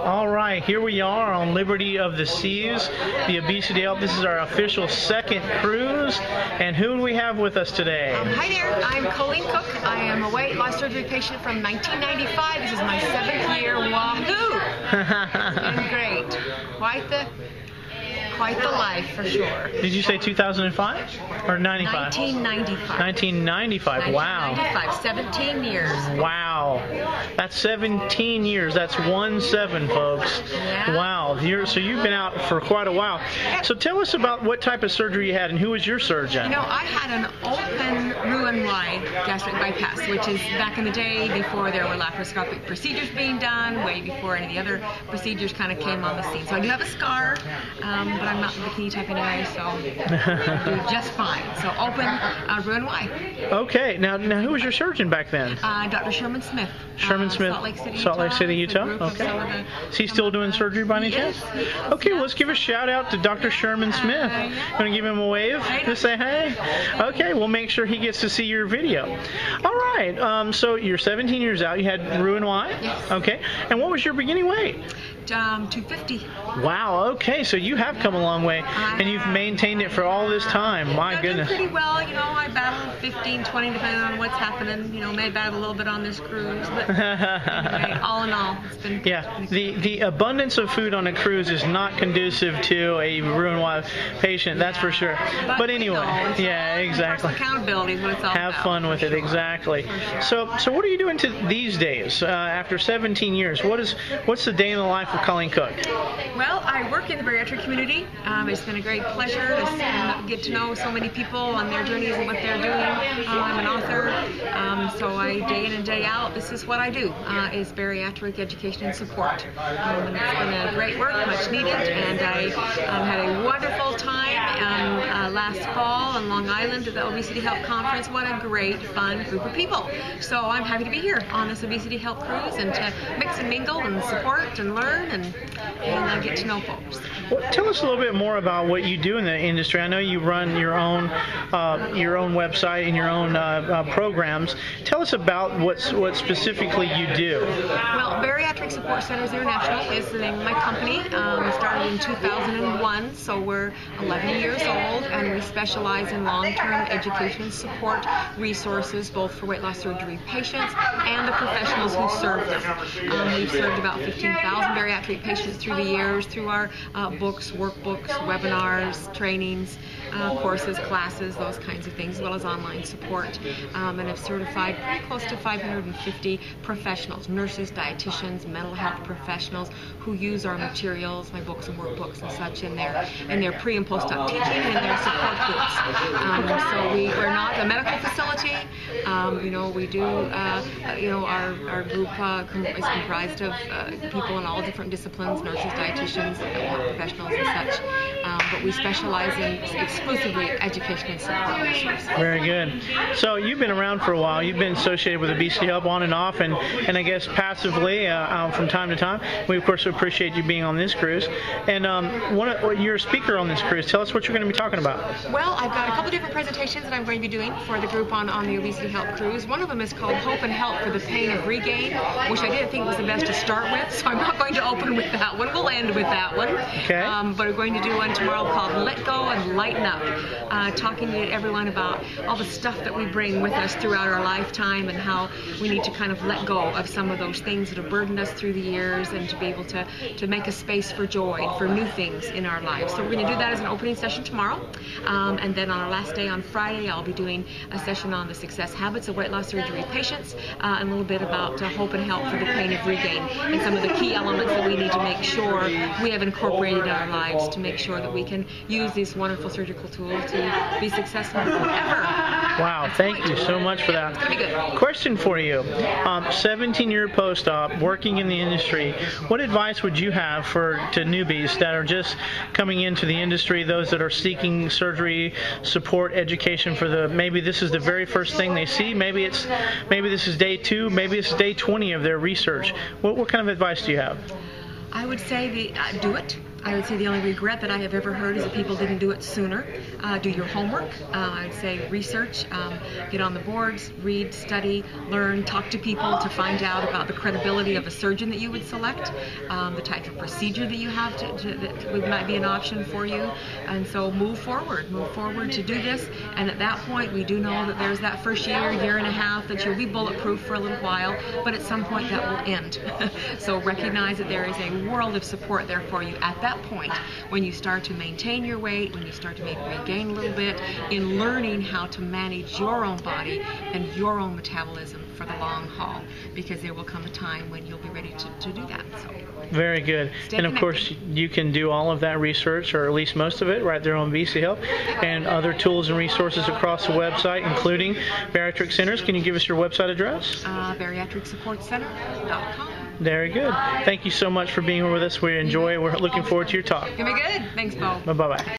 All right, here we are on Liberty of the Seas, the Obesity Help. This is our official second cruise. And who do we have with us today? Hi there, I'm Colleen Cook. I am a weight loss surgery patient from 1995. This is my 7th year. Wahoo! It's been great. Quite the life, for sure. Did you say 2005 or 95? 1995. 1995. Wow. 1995. 17 years. Wow. That's 17 years. That's 1-7, folks. Yeah. Wow. So you've been out for quite a while. So tell us about what type of surgery you had and who was your surgeon? You know, I had an open Roux-en-Y gastric bypass, which is back in the day before there were laparoscopic procedures being done, way before any of the other procedures kind of came on the scene. So I do have a scar, but I'm not the bikini type anyway, so I do just fine. So open Roux-en-Y. Okay. Now who was your surgeon back then? Dr. Sherman Smith. Sherman Smith. Salt Lake City, Utah. Okay. Is he still doing surgery by any chance? Okay, well, let's give a shout out to Dr. Sherman Smith. Want to give him a wave? Just say hey? Okay, we'll make sure he gets to see your video. All right. So you're 17 years out. You had Roux-en-Y? Yes. Okay. And what was your beginning weight? 250. Wow, okay, so you have come a long way, and you've maintained it for all this time. My goodness. Pretty well, you know, I battled 15, 20, depending on what's happening. You know, may battle a little bit on this cruise, but anyway, all in all, it's been... Yeah, the abundance of food on a cruise is not conducive to a Roux-en-Y patient, that's for sure. But anyway, yeah, exactly. Accountability is what it's all Have about. fun with it, exactly. So what are you doing these days, after 17 years? What's the day in the life of Colleen Cook? Well, I work in the bariatric community. It's been a great pleasure to get to know so many people on their journeys and what they're doing. I'm an author, so I day in and day out, this is what I do, is bariatric education and support. And it's been a great work, much needed, and I had a wonderful time last fall on Long Island at the Obesity Help Conference. What a great, fun group of people. So I'm happy to be here on this Obesity Help cruise and to mix and mingle and support and learn and get to know folks. Well, tell us a little bit more about what you do in the industry. I know you run your own website and your own programs. Tell us about what specifically you do. Well, Bariatric Support Centers International is the name of my company. We started in 2001, so we're 11 years old, and we specialize in long-term education and support resources, both for weight loss surgery patients and the professionals who serve them. We've served about 15,000 bariatric patients through the years, through our books, workbooks, webinars, trainings, courses, classes, those kinds of things, as well as online support. And have certified pretty close to 550 professionals, nurses, dietitians, mental health professionals who use our materials, my books and workbooks and such in their pre and post-op teaching and their support groups. So we're not a medical facility. You know, we do, you know, our group is comprised of people in all different disciplines, nurses, dietitians, health professionals and such. But we specialize in exclusively education and support resources. Very good. So you've been around for a while. You've been associated with Obesity Help on and off, and I guess passively from time to time. We of course appreciate you being on this cruise. And you're a speaker on this cruise. Tell us what you're going to be talking about. Well, I've got a couple different presentations that I'm going to be doing for the group on the Obesity Help cruise. One of them is called Hope and Help for the Pain of Regain, which I didn't think was the best to start with, so I'm not going to open with that one. We'll end with that one. Okay. But we're going to do one tomorrow called Let Go and Lighten Up, talking to everyone about all the stuff that we bring with us throughout our lifetime and how we need to kind of let go of some of those things that have burdened us through the years and to be able to make a space for joy and for new things in our lives. So we're going to do that as an opening session tomorrow. And then on our last day on Friday, I'll be doing a session on the success habits of weight loss surgery patients and a little bit about hope and help for the pain of regain and some of the key elements that we need to make sure we have incorporated in our lives to make sure that we can use this wonderful surgical tool to be successful forever. Wow, thank you so much for that. It's going to be good. Question for you. 17-year post-op, working in the industry, what advice would you have to newbies that are just coming into the industry, those that are seeking surgery, support, education for maybe this is the very first thing they see, maybe this is day 2, maybe it's day 20 of their research. What kind of advice do you have? I would say do it. I would say the only regret that I have ever heard is that people didn't do it sooner. Do your homework. I would say research, get on the boards, read, study, learn, talk to people to find out about the credibility of a surgeon that you would select, the type of procedure that you have that might be an option for you. And so move forward to do this. And at that point, we do know that there's that first year and a half that you'll be bulletproof for a little while, but at some point that will end. So recognize that there is a world of support there for you at that point when you start to maintain your weight, when you start to maybe regain a little bit, in learning how to manage your own body and your own metabolism for the long haul, because there will come a time when you'll be ready to do that. So very good. And of course, you can do all of that research, or at least most of it, right there on BC Health, and other tools and resources across the website, including bariatric centers. Can you give us your website address? bariatricsupportcenter.com. Very good. Thank you so much for being here with us. We enjoy it. We're looking forward to your talk. Gonna be good. Thanks, Bo. Bye-bye.